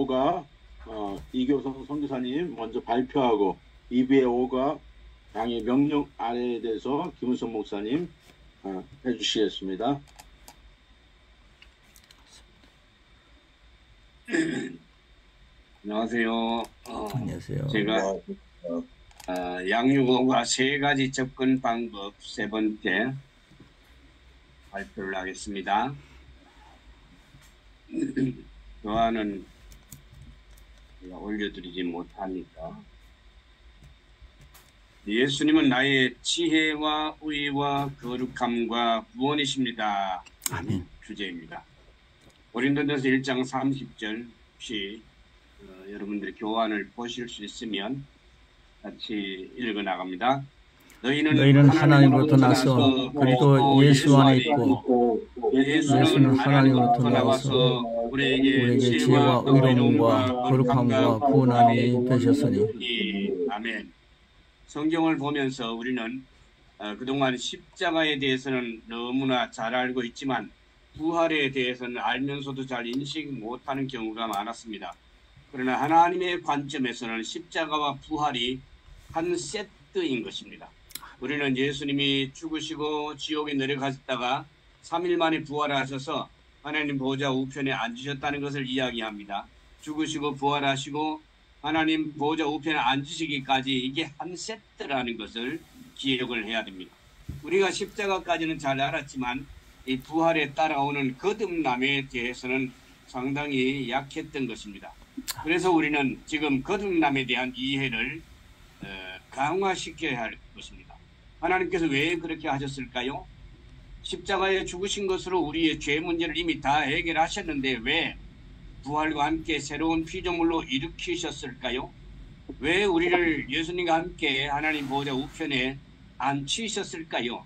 5가 이교성 선교사님 먼저 발표하고 2부의 5가 당의 명령 아래에 대해서 김은성 목사님 해주시겠습니다. 안녕하세요. 안녕하세요. 제가 양육어과 세 가지 접근 방법 세 번째 발표를 하겠습니다. 교환은 제가 올려드리지 못하니까. 예수님은 나의 지혜와 의와 거룩함과 구원이십니다. 아멘. 주제입니다. 고린도전서 1장 30절 혹시 여러분들이 교환을 보실 수 있으면 같이 읽어 나갑니다. 너희는 하나님으로부터 나서 그리고 예수 안에 있고 예수는 하나님으로부터 나와서 우리에게 지혜와 의로움과 거룩함과 구원함이 되셨으니. 아멘. 성경을 보면서 우리는 그동안 십자가에 대해서는 너무나 잘 알고 있지만 부활에 대해서는 알면서도 잘 인식 못하는 경우가 많았습니다. 그러나 하나님의 관점에서는 십자가와 부활이 한 세트인 것입니다. 우리는 예수님이 죽으시고 지옥에 내려가셨다가 3일 만에 부활하셔서 하나님 보좌 우편에 앉으셨다는 것을 이야기합니다. 죽으시고 부활하시고 하나님 보좌 우편에 앉으시기까지 이게 한 세트라는 것을 기억을 해야 됩니다. 우리가 십자가까지는 잘 알았지만 이 부활에 따라오는 거듭남에 대해서는 상당히 약했던 것입니다. 그래서 우리는 지금 거듭남에 대한 이해를 강화시켜야 할 것입니다. 하나님께서 왜 그렇게 하셨을까요? 십자가에 죽으신 것으로 우리의 죄 문제를 이미 다 해결하셨는데 왜 부활과 함께 새로운 피조물로 일으키셨을까요? 왜 우리를 예수님과 함께 하나님 보좌 우편에 앉히셨을까요?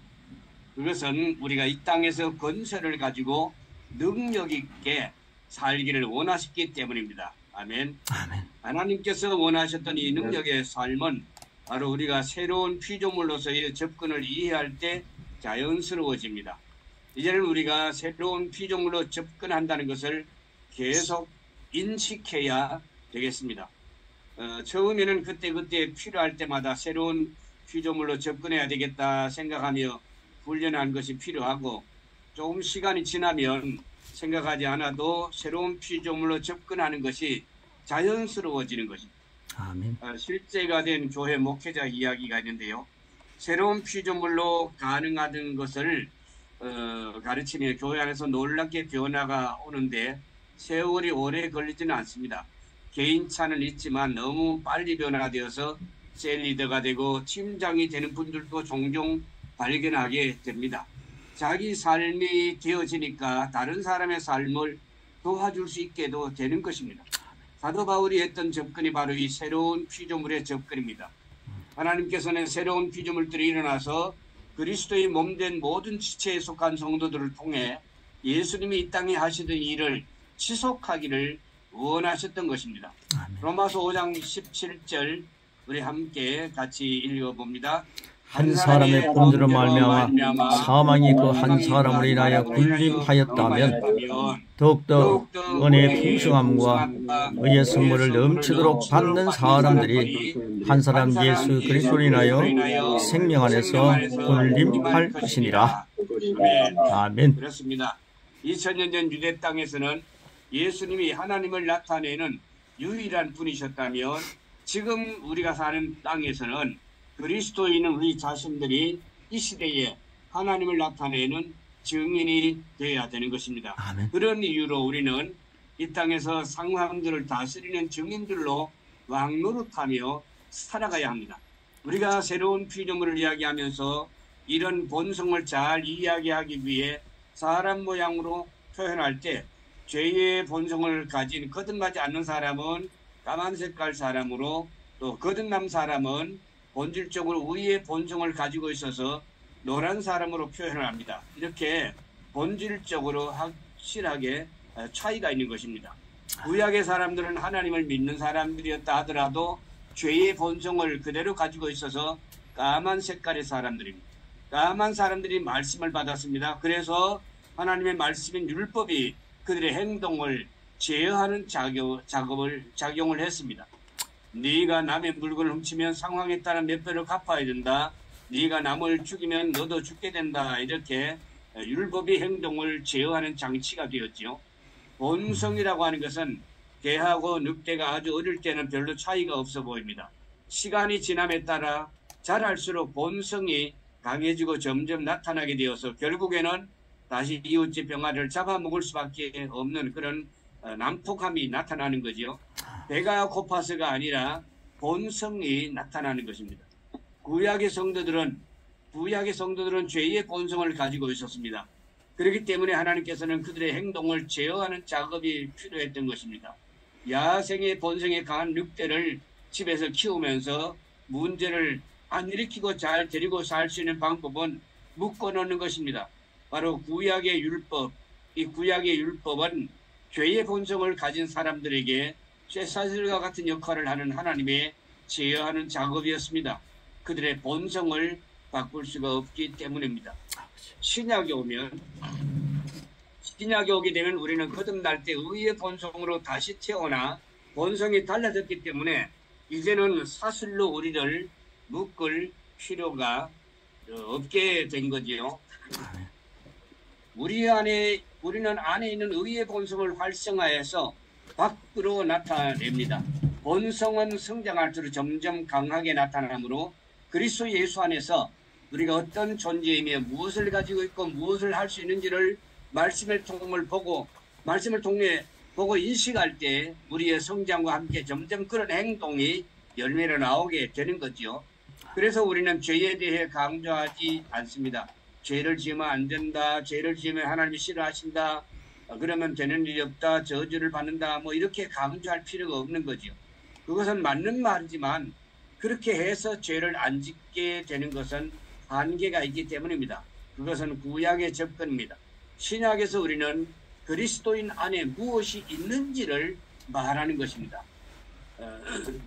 그것은 우리가 이 땅에서 건설을 가지고 능력 있게 살기를 원하셨기 때문입니다. 아멘. 아멘. 하나님께서 원하셨던 이 능력의 삶은 바로 우리가 새로운 피조물로서의 접근을 이해할 때 자연스러워집니다. 이제는 우리가 새로운 피조물로 접근한다는 것을 계속 인식해야 되겠습니다. 처음에는 그때그때 필요할 때마다 새로운 피조물로 접근해야 되겠다 생각하며 훈련한 것이 필요하고 조금 시간이 지나면 생각하지 않아도 새로운 피조물로 접근하는 것이 자연스러워지는 것입니다. 아멘. 실제가 된 교회 목회자 이야기가 있는데요. 새로운 피조물로 가능하던 것을 가르치며 교회 안에서 놀랍게 변화가 오는데 세월이 오래 걸리지는 않습니다. 개인차는 있지만 너무 빨리 변화되어서 셀리더가 되고 팀장이 되는 분들도 종종 발견하게 됩니다. 자기 삶이 되어지니까 다른 사람의 삶을 도와줄 수 있게도 되는 것입니다. 사도 바울이 했던 접근이 바로 이 새로운 피조물의 접근입니다. 하나님께서는 새로운 피조물들이 일어나서 그리스도의 몸된 모든 지체에 속한 성도들을 통해 예수님이 이 땅에 하시던 일을 지속하기를 원하셨던 것입니다. 로마서 5장 17절 우리 함께 같이 읽어봅니다. 한 사람의 범죄로 말미암아 사망이 그 한 사람으로 인하여 군림하였다면 더욱더 은혜의 풍성함과 의의 선물을 넘치도록 받는 사람들이 한 사람 예수 그리스도로 인하여 생명 안에서 군림할 것이니라. 아멘. 그렇습니다. 2000년 전 유대 땅에서는 예수님이 하나님을 나타내는 유일한 분이셨다면 지금 우리가 사는 땅에서는 그리스도인은 우리 자신들이 이 시대에 하나님을 나타내는 증인이 되어야 되는 것입니다. 아멘. 그런 이유로 우리는 이 땅에서 상황들을 다스리는 증인들로 왕노릇하며 살아가야 합니다. 우리가 새로운 피조물을 이야기하면서 이런 본성을 잘 이야기하기 위해 사람 모양으로 표현할 때 죄의 본성을 가진 거듭나지 않는 사람은 까만 색깔 사람으로 또 거듭난 사람은 본질적으로 의의 본성을 가지고 있어서 노란 사람으로 표현을 합니다. 이렇게 본질적으로 확실하게 차이가 있는 것입니다. 구약의 사람들은 하나님을 믿는 사람들이었다 하더라도 죄의 본성을 그대로 가지고 있어서 까만 색깔의 사람들입니다. 까만 사람들이 말씀을 받았습니다. 그래서 하나님의 말씀인 율법이 그들의 행동을 제어하는 작용을 했습니다. 네가 남의 물건을 훔치면 상황에 따라 몇 배로 갚아야 된다. 네가 남을 죽이면 너도 죽게 된다. 이렇게 율법의 행동을 제어하는 장치가 되었죠. 본성이라고 하는 것은 개하고 늑대가 아주 어릴 때는 별로 차이가 없어 보입니다. 시간이 지남에 따라 자랄수록 본성이 강해지고 점점 나타나게 되어서 결국에는 다시 이웃집 병아리를 잡아먹을 수밖에 없는 그런 난폭함이 나타나는 거죠. 배가 고파서가 아니라 본성이 나타나는 것입니다. 구약의 성도들은 죄의 본성을 가지고 있었습니다. 그렇기 때문에 하나님께서는 그들의 행동을 제어하는 작업이 필요했던 것입니다. 야생의 본성에 강한 늑대를 집에서 키우면서 문제를 안 일으키고 잘 데리고 살 수 있는 방법은 묶어놓는 것입니다. 바로 구약의 율법, 이 구약의 율법은 죄의 본성을 가진 사람들에게 쇠사슬과 같은 역할을 하는 하나님의 제어하는 작업이었습니다. 그들의 본성을 바꿀 수가 없기 때문입니다. 신약에 오게 되면 우리는 거듭날 때 의의 본성으로 다시 태어나 본성이 달라졌기 때문에 이제는 사슬로 우리를 묶을 필요가 없게 된 거지요. 우리는 안에 있는 의의 본성을 활성화해서 밖으로 나타냅니다. 본성은 성장할수록 점점 강하게 나타나므로 그리스도 예수 안에서 우리가 어떤 존재이며 무엇을 가지고 있고 무엇을 할 수 있는지를 말씀을 통해 보고 인식할 때 우리의 성장과 함께 점점 그런 행동이 열매로 나오게 되는 거죠. 그래서 우리는 죄에 대해 강조하지 않습니다. 죄를 지으면 안 된다. 죄를 지으면 하나님이 싫어하신다. 그러면 되는 일이 없다. 저주를 받는다. 뭐 이렇게 강조할 필요가 없는 거죠. 그것은 맞는 말이지만 그렇게 해서 죄를 안 짓게 되는 것은 한계가 있기 때문입니다. 그것은 구약의 접근입니다. 신약에서 우리는 그리스도인 안에 무엇이 있는지를 말하는 것입니다.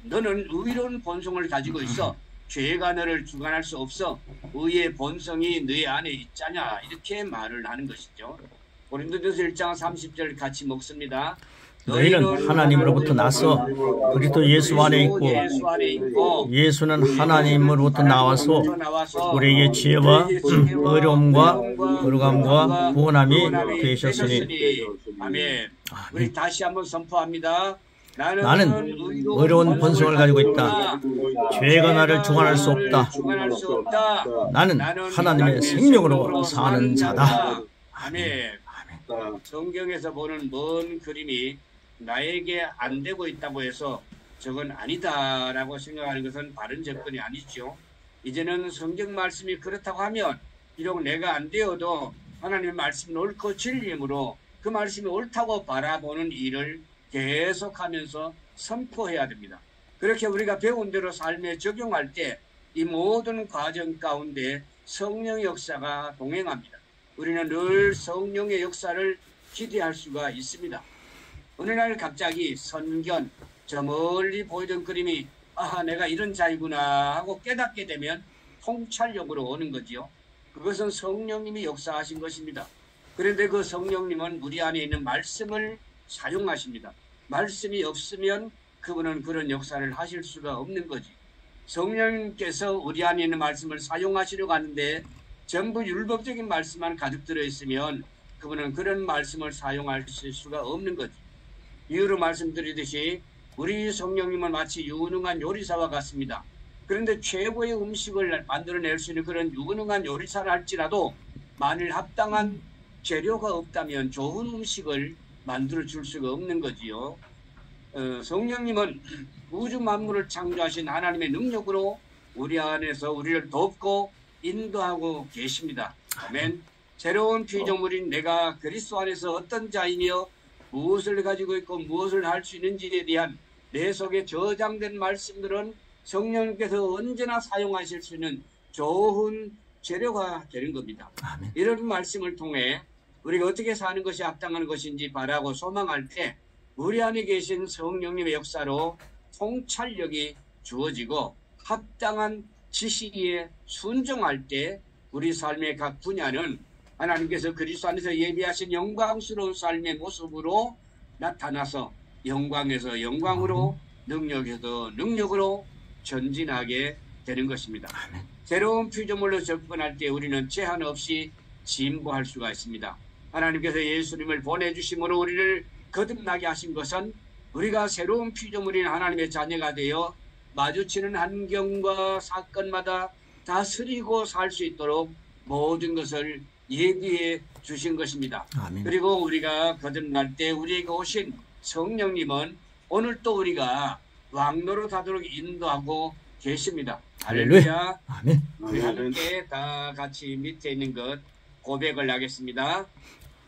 너는 의로운 본성을 가지고 있어. 죄가 너를 주관할 수 없어. 의의 본성이 너의 안에 있잖냐. 이렇게 말을 하는 것이죠. 고린도전서 1장 30절 같이 먹습니다. 너희는 하나님으로부터 나서 그리스도 예수 안에 있고 예수는 하나님으로부터 나와서 우리에게 지혜와 의로움과 거룩함과 구원함이 되셨으니. 아멘. 우리 다시 한번 선포합니다. 나는 의로운 본성을 가지고 있다. 죄가 나를 주관할 수 없다. 나는 하나님의 생명으로 사는 자다. 아멘. 성경에서 보는 먼 그림이 나에게 안 되고 있다고 해서 저건 아니다라고 생각하는 것은 바른 접근이 아니죠. 이제는 성경 말씀이 그렇다고 하면 비록 내가 안 되어도 하나님의 말씀은 옳고 진리이므로 그 말씀이 옳다고 바라보는 일을 계속하면서 선포해야 됩니다. 그렇게 우리가 배운 대로 삶에 적용할 때 이 모든 과정 가운데 성령의 역사가 동행합니다. 우리는 늘 성령의 역사를 기대할 수가 있습니다. 어느 날 갑자기 선견, 저 멀리 보이던 그림이 내가 이런 자이구나 하고 깨닫게 되면 통찰력으로 오는 거지요. 그것은 성령님이 역사하신 것입니다. 그런데 그 성령님은 우리 안에 있는 말씀을 사용하십니다. 말씀이 없으면 그분은 그런 역사를 하실 수가 없는 거지. 성령님께서 우리 안에 있는 말씀을 사용하시려고 하는데 전부 율법적인 말씀만 가득 들어있으면 그분은 그런 말씀을 사용하실 수가 없는 거지. 이유로 말씀드리듯이 우리 성령님은 마치 유능한 요리사와 같습니다. 그런데 최고의 음식을 만들어낼 수 있는 그런 유능한 요리사를 할지라도 만일 합당한 재료가 없다면 좋은 음식을 만들어 줄 수가 없는 거지요. 성령님은 우주 만물을 창조하신 하나님의 능력으로 우리 안에서 우리를 돕고 인도하고 계십니다. 아멘. 새로운 피조물인 내가 그리스도 안에서 어떤 자이며 무엇을 가지고 있고 무엇을 할 수 있는지에 대한 내 속에 저장된 말씀들은 성령님께서 언제나 사용하실 수 있는 좋은 재료가 되는 겁니다. 아멘. 이런 말씀을 통해 우리가 어떻게 사는 것이 합당한 것인지 바라고 소망할 때 우리 안에 계신 성령님의 역사로 통찰력이 주어지고 합당한 지식에 순종할 때 우리 삶의 각 분야는 하나님께서 그리스도 안에서 예비하신 영광스러운 삶의 모습으로 나타나서 영광에서 영광으로 능력에서 능력으로 전진하게 되는 것입니다. 새로운 피조물로 접근할 때 우리는 제한 없이 진보할 수가 있습니다. 하나님께서 예수님을 보내주심으로 우리를 거듭나게 하신 것은 우리가 새로운 피조물인 하나님의 자녀가 되어 마주치는 환경과 사건마다 다스리고 살 수 있도록 모든 것을 예비해 주신 것입니다. 아멘. 그리고 우리가 거듭날 때 우리에게 오신 성령님은 오늘 또 우리가 왕노릇하도록 인도하고 계십니다. 할렐루야. 아멘. 우리 함께 다 같이 밑에 있는 것 고백을 하겠습니다.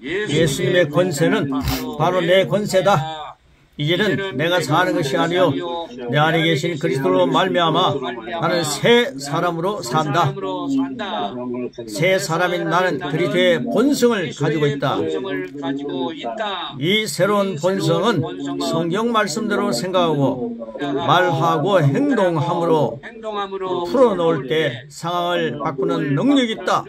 예수님의 권세는 바로 내 권세다. 이제는 내가 사는 것이 아니요 내 안에 계신 그리스도로 말미암아 나는 새 사람으로 산다. 새 사람인 나는 그리스도의 본성을 가지고 있다. 이 새로운 본성은 성경 말씀대로 생각하고 말하고 행동함으로 풀어놓을 때 상황을 바꾸는 능력이 있다.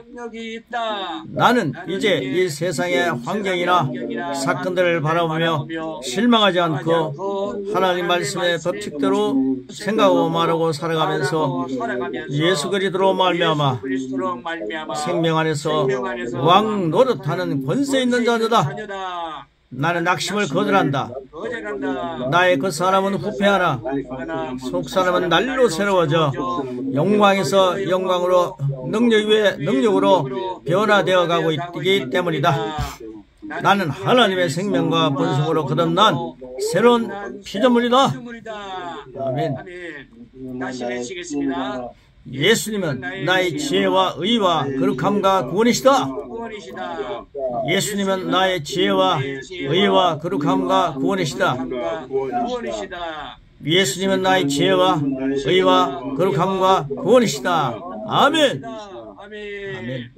나는 이제 이 세상의 환경이나 사건들을 바라보며 실망하지 않고 하나님 말씀의 법칙대로 생각하고 말하고 살아가면서 예수 그리스도로 말미암아 생명 안에서 왕 노릇하는 권세 있는 자녀다. 나는 낙심을 거절한다. 나의 그 사람은 후패하나 속 사람은 날로 새로워져 영광에서 영광으로 능력 위에 능력으로 변화되어 가고 있기 때문이다. 나는 하나님의 생명과 본성으로 거듭난 새로운 피조물이다. 아멘. 다시 외치겠습니다. 예수님은 나의 지혜와 의와 거룩함과 구원이시다. 예수님은 나의 지혜와 의와 거룩함과 구원이시다. 예수님은 나의 지혜와 의와 거룩함과 구원이시다. 아멘. 아멘.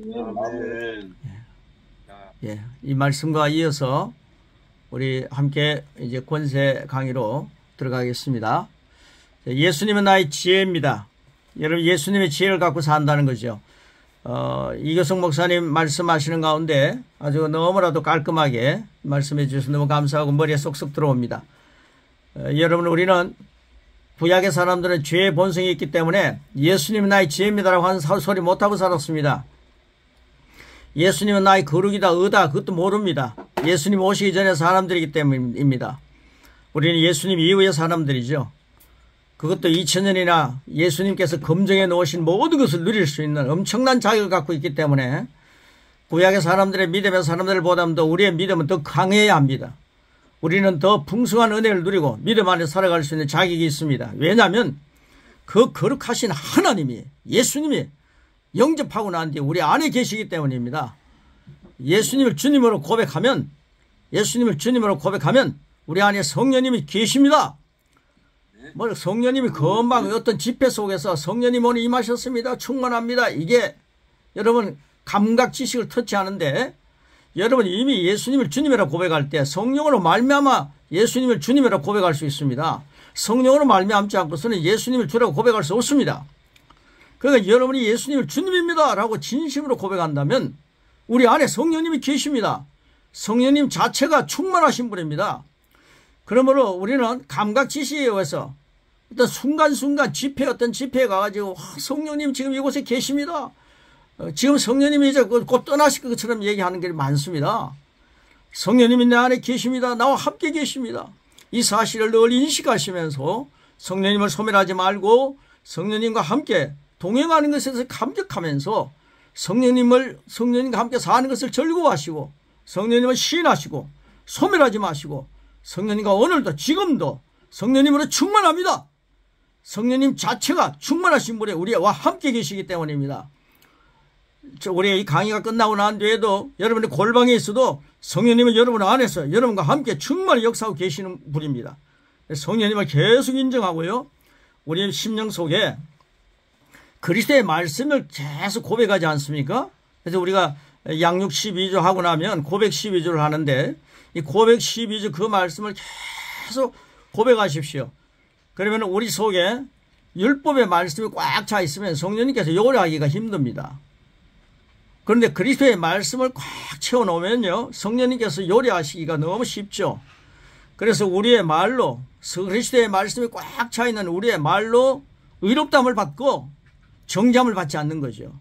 예, 이 말씀과 이어서 우리 함께 이제 권세 강의로 들어가겠습니다. 예수님은 나의 지혜입니다. 여러분, 예수님의 지혜를 갖고 산다는 거죠. 이교성 목사님 말씀하시는 가운데 아주 너무나도 깔끔하게 말씀해 주셔서 너무 감사하고 머리에 쏙쏙 들어옵니다. 여러분, 우리는 구약의 사람들은 죄의 본성이 있기 때문에 예수님은 나의 지혜입니다라고 하는 소리 못하고 살았습니다. 예수님은 나의 거룩이다, 의다, 그것도 모릅니다. 예수님 오시기 전에 사람들이기 때문입니다. 우리는 예수님 이후의 사람들이죠. 그것도 2000년이나 예수님께서 검증해 놓으신 모든 것을 누릴 수 있는 엄청난 자격을 갖고 있기 때문에 구약의 사람들의 믿음의 사람들보다도 우리의 믿음은 더 강해야 합니다. 우리는 더 풍성한 은혜를 누리고 믿음 안에 살아갈 수 있는 자격이 있습니다. 왜냐하면 그 거룩하신 하나님이, 예수님이 영접하고 난 뒤에 우리 안에 계시기 때문입니다. 예수님을 주님으로 고백하면 우리 안에 성령님이 계십니다. 뭐 성령님이 금방 어떤 집회 속에서 성령님 오늘 임하셨습니다, 충만합니다, 이게 여러분 감각 지식을 터치하는데, 여러분 이미 예수님을 주님이라 고백할 때 성령으로 말미암아 예수님을 주님이라 고백할 수 있습니다. 성령으로 말미암지 않고서는 예수님을 주라고 고백할 수 없습니다. 그러니까 여러분이 예수님을 주님입니다 라고 진심으로 고백한다면 우리 안에 성령님이 계십니다. 성령님 자체가 충만하신 분입니다. 그러므로 우리는 감각 지식에 의해서 어떤 순간순간 어떤 집회에 가가지고 성령님 지금 이곳에 계십니다, 지금 성령님이 이제 곧 떠나실 것처럼 얘기하는 게 많습니다. 성령님이 내 안에 계십니다, 나와 함께 계십니다, 이 사실을 늘 인식하시면서 성령님을 소멸하지 말고 성령님과 함께 동행하는 것에서 감격하면서 성령님과 함께 사는 것을 즐거워하시고 성령님을 시인하시고 소멸하지 마시고 성령님과 오늘도 지금도 성령님으로 충만합니다. 성령님 자체가 충만하신 분이 우리와 함께 계시기 때문입니다. 우리 이 강의가 끝나고 난 뒤에도 여러분의 골방에 있어도 성령님은 여러분 안에서 여러분과 함께 충만히 역사하고 계시는 분입니다. 성령님을 계속 인정하고요, 우리 심령 속에 그리스도의 말씀을 계속 고백하지 않습니까? 그래서 우리가 양육 12조 하고 나면 고백 12조를 하는데, 이 고백 12조 그 말씀을 계속 고백하십시오. 그러면 우리 속에 율법의 말씀이 꽉 차 있으면 성령님께서 요리하기가 힘듭니다. 그런데 그리스도의 말씀을 꽉 채워놓으면요, 성령님께서 요리하시기가 너무 쉽죠. 그래서 우리의 말로 그리스도의 말씀이 꽉 차 있는 우리의 말로 의롭다함을 받고 정죄함을 받지 않는 거죠.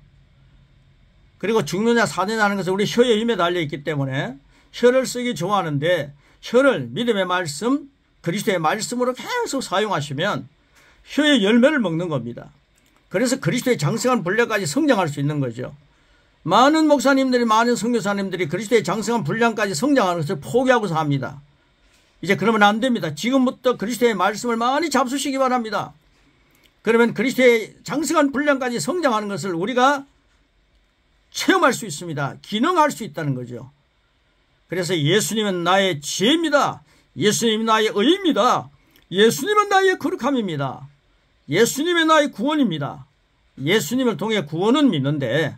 그리고 죽느냐 사느냐 하는 것은 우리 혀의 힘에 달려있기 때문에 혀를 쓰기 좋아하는데 혀를 믿음의 말씀, 그리스도의 말씀으로 계속 사용하시면 혀의 열매를 먹는 겁니다. 그래서 그리스도의 장성한 분량까지 성장할 수 있는 거죠. 많은 목사님들이, 많은 선교사님들이 그리스도의 장성한 분량까지 성장하는 것을 포기하고서 합니다. 이제 그러면 안 됩니다. 지금부터 그리스도의 말씀을 많이 잡수시기 바랍니다. 그러면 그리스도의 장성한 분량까지 성장하는 것을 우리가 체험할 수 있습니다. 기능할 수 있다는 거죠. 그래서 예수님은 나의 지혜입니다. 예수님은 나의 의입니다. 예수님은 나의 거룩함입니다. 예수님은 나의 구원입니다. 예수님을 통해 구원은 믿는데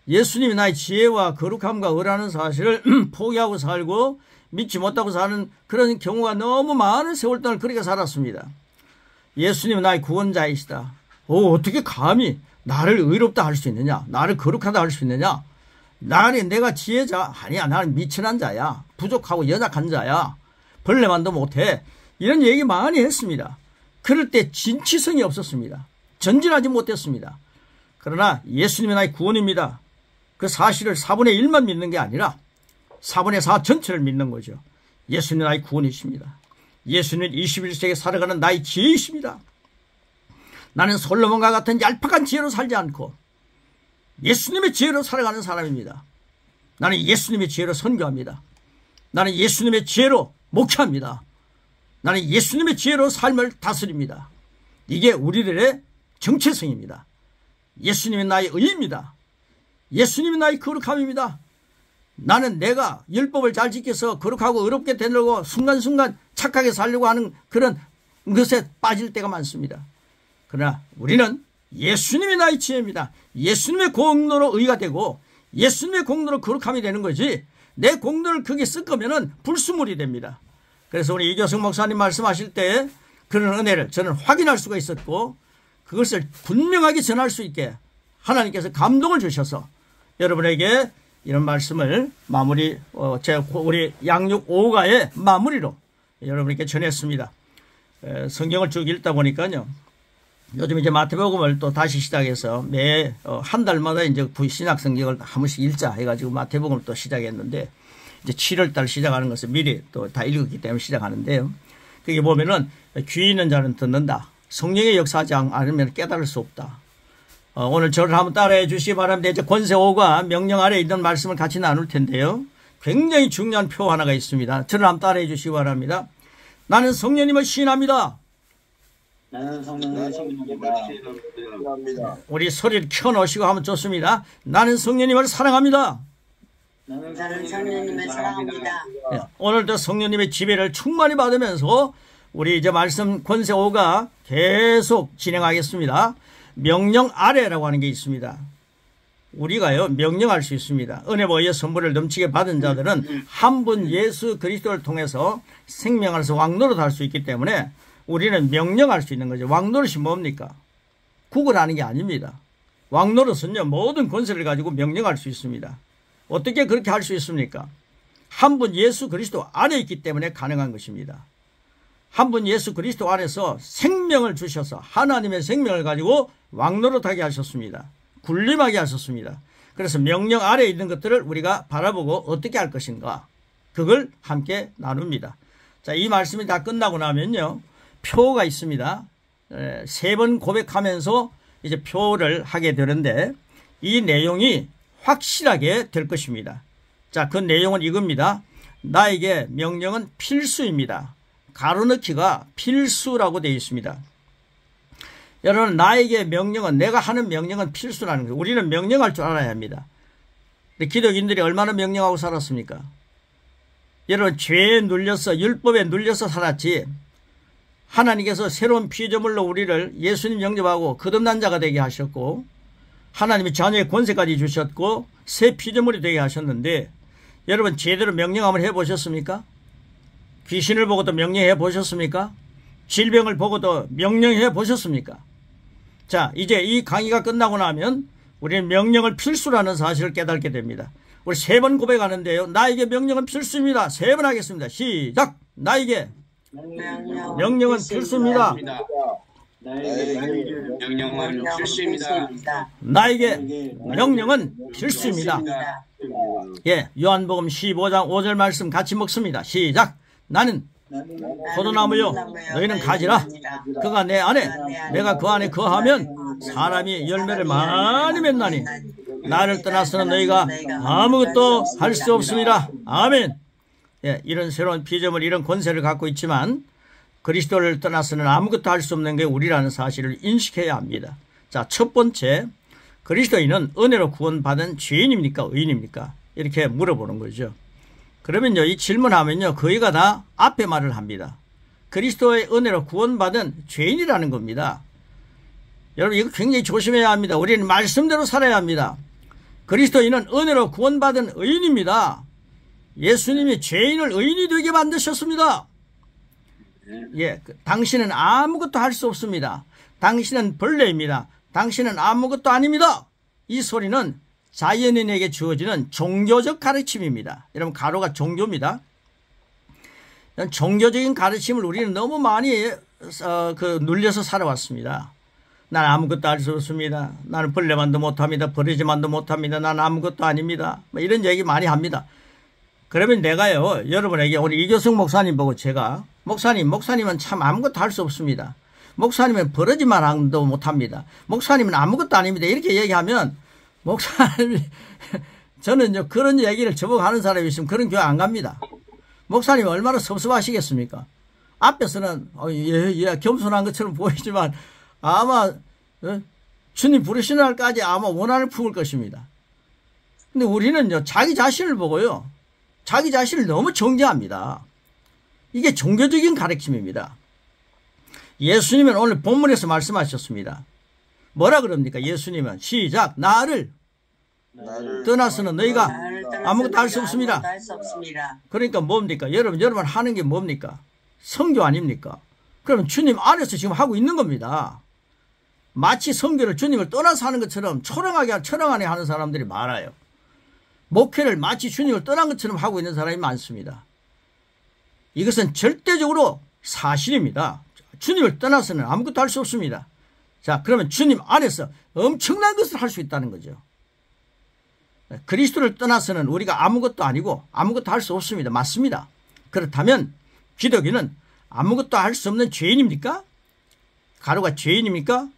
예수님이 나의 지혜와 거룩함과 의라는 사실을 포기하고 살고 믿지 못하고 사는 그런 경우가 너무 많은 세월 동안 그렇게 살았습니다. 예수님은 나의 구원자이시다. 어떻게 감히 나를 의롭다 할 수 있느냐? 나를 거룩하다 할 수 있느냐? 내가 지혜자? 아니야. 나는 미천한 자야. 부족하고 연약한 자야. 벌레만도 못해. 이런 얘기 많이 했습니다. 그럴 때 진취성이 없었습니다. 전진하지 못했습니다. 그러나 예수님이 나의 구원입니다. 그 사실을 4분의 1만 믿는 게 아니라 4분의 4 전체를 믿는 거죠. 예수님은 나의 구원이십니다. 예수님은 21세기에 살아가는 나의 지혜이십니다. 나는 솔로몬과 같은 얄팍한 지혜로 살지 않고 예수님의 지혜로 살아가는 사람입니다. 나는 예수님의 지혜로 선교합니다. 나는 예수님의 지혜로 목회합니다. 나는 예수님의 지혜로 삶을 다스립니다. 이게 우리들의 정체성입니다. 예수님이 나의 의입니다. 예수님이 나의 거룩함입니다. 나는 내가 율법을 잘 지켜서 거룩하고 의롭게 되려고 순간순간 착하게 살려고 하는 그런 것에 빠질 때가 많습니다. 그러나 우리는 예수님이 나의 지혜입니다. 예수님의 공로로 의가 되고 예수님의 공로로 거룩함이 되는 거지 내 공로를 거기에 섞으면 불순물이 됩니다. 그래서 우리 이교성 목사님 말씀하실 때 그런 은혜를 저는 확인할 수가 있었고 그것을 분명하게 전할 수 있게 하나님께서 감동을 주셔서 여러분에게 이런 말씀을 우리 양육 5가의 마무리로 여러분께 전했습니다. 성경을 쭉 읽다 보니까요. 요즘 이제 마태복음을 또 다시 시작해서 매 한 달마다 이제 신약 성경을 한 번씩 읽자 해가지고 마태복음을 또 시작했는데 이제 7월달 시작하는 것을 미리 또 다 읽었기 때문에 시작하는데요. 거기 보면은 귀 있는 자는 듣는다. 성령의 역사하지 않으면 깨달을 수 없다. 오늘 저를 한번 따라해 주시기 바랍니다. 이제 권세 5가 명령 아래 있는 말씀을 같이 나눌 텐데요. 굉장히 중요한 표 하나가 있습니다. 저를 한번 따라해 주시기 바랍니다. 나는 성령님을 시인합니다. 나는 성령님을 시인합니다. 우리 소리를 켜놓으시고 하면 좋습니다. 나는 성령님을 사랑합니다. 나는 성령님을 사랑합니다. 네, 오늘도 성령님의 지배를 충만히 받으면서 우리 이제 말씀 권세 5가 계속 진행하겠습니다. 명령 아래라고 하는 게 있습니다. 우리가요 명령할 수 있습니다. 은혜보의 선물을 넘치게 받은 자들은 한 분 예수 그리스도를 통해서 생명하면서 왕노릇할 수 있기 때문에 우리는 명령할 수 있는 거죠. 왕노릇이 뭡니까? 구걸하는 게 아닙니다. 왕노릇은요 모든 권세를 가지고 명령할 수 있습니다. 어떻게 그렇게 할 수 있습니까? 한 분 예수 그리스도 안에 있기 때문에 가능한 것입니다. 한 분 예수 그리스도 안에서 생명을 주셔서 하나님의 생명을 가지고 왕노릇하게 하셨습니다. 군림하게 하셨습니다. 그래서 명령 아래에 있는 것들을 우리가 바라보고 어떻게 할 것인가 그걸 함께 나눕니다. 자, 이 말씀이 다 끝나고 나면요 표가 있습니다. 3번 고백하면서 이제 표를 하게 되는데 이 내용이 확실하게 될 것입니다. 자, 그 내용은 이겁니다. 나에게 명령은 필수입니다. 가로넣기가 필수라고 되어 있습니다. 여러분 나에게 명령은 내가 하는 명령은 필수라는 거예요. 우리는 명령할 줄 알아야 합니다. 근데 기독인들이 얼마나 명령하고 살았습니까? 여러분 죄에 눌려서 율법에 눌려서 살았지 하나님께서 새로운 피조물로 우리를 예수님 영접하고 거듭난 자가 되게 하셨고 하나님이 자녀의 권세까지 주셨고 새 피조물이 되게 하셨는데 여러분 제대로 명령 한번 해보셨습니까? 귀신을 보고도 명령해 보셨습니까? 질병을 보고도 명령해 보셨습니까? 자, 이제 이 강의가 끝나고 나면 우리는 명령을 필수라는 사실을 깨닫게 됩니다. 우리 3번 고백하는데요. 나에게 명령은 필수입니다. 3번 하겠습니다. 시작! 나에게 명령은 필수입니다. 명령은 필수입니다. 나에게 명령은 필수입니다. 예, 요한복음 15장 5절 말씀 같이 먹습니다. 시작. 나는 포도나무요 너희는 가지라. 그가 내 안에 내가 그 안에 거하면 사람이 열매를 많이 맺나니 나를 떠나서는 너희가 아무것도 할 수 없습니다. 아멘. 예, 이런 새로운 피조물, 이런 권세를 갖고 있지만 그리스도를 떠나서는 아무것도 할 수 없는 게 우리라는 사실을 인식해야 합니다. 자, 첫 번째, 그리스도인은 은혜로 구원받은 죄인입니까? 의인입니까? 이렇게 물어보는 거죠. 그러면요, 이 질문하면요, 거의가 다 앞에 말을 합니다. 그리스도의 은혜로 구원받은 죄인이라는 겁니다. 여러분, 이거 굉장히 조심해야 합니다. 우리는 말씀대로 살아야 합니다. 그리스도인은 은혜로 구원받은 의인입니다. 예수님이 죄인을 의인이 되게 만드셨습니다. 예, 당신은 아무것도 할 수 없습니다. 당신은 벌레입니다. 당신은 아무것도 아닙니다. 이 소리는 자연인에게 주어지는 종교적 가르침입니다. 여러분, 가로가 종교입니다. 종교적인 가르침을 우리는 너무 많이 눌려서 살아왔습니다. 난 아무것도 할 수 없습니다. 나는 벌레만도 못합니다. 버리지만도 못합니다. 난 아무것도 아닙니다. 뭐 이런 얘기 많이 합니다. 그러면 내가요, 여러분에게 우리 이교성 목사님 보고 제가 목사님은 참 아무것도 할 수 없습니다. 목사님은 버러지만도 못합니다. 목사님은 아무것도 아닙니다. 이렇게 얘기하면 목사님이 저는 그런 얘기를 저보고 하는 사람이 있으면 그런 교회 안 갑니다. 목사님이 얼마나 섭섭하시겠습니까? 앞에서는 겸손한 것처럼 보이지만 아마 주님 부르시는 날까지 아마 원한을 품을 것입니다. 근데 우리는요, 자기 자신을 보고요, 자기 자신을 너무 정죄합니다. 이게 종교적인 가르침입니다. 예수님은 오늘 본문에서 말씀하셨습니다. 뭐라 그럽니까? 예수님은 시작. 나를 떠나서는 너희가 아무것도 할 수 없습니다. 그러니까 뭡니까? 여러분 하는 게 뭡니까? 선교 아닙니까? 그러면 주님 안에서 지금 하고 있는 겁니다. 마치 선교를 주님을 떠나서 하는 것처럼 초롱 안에 하는 사람들이 많아요. 목회를 마치 주님을 떠난 것처럼 하고 있는 사람이 많습니다. 이것은 절대적으로 사실입니다. 주님을 떠나서는 아무것도 할 수 없습니다. 자, 그러면 주님 안에서 엄청난 것을 할 수 있다는 거죠. 그리스도를 떠나서는 우리가 아무것도 아니고 아무것도 할 수 없습니다. 맞습니다. 그렇다면 기독교는 아무것도 할 수 없는 죄인입니까? 가로가 죄인입니까?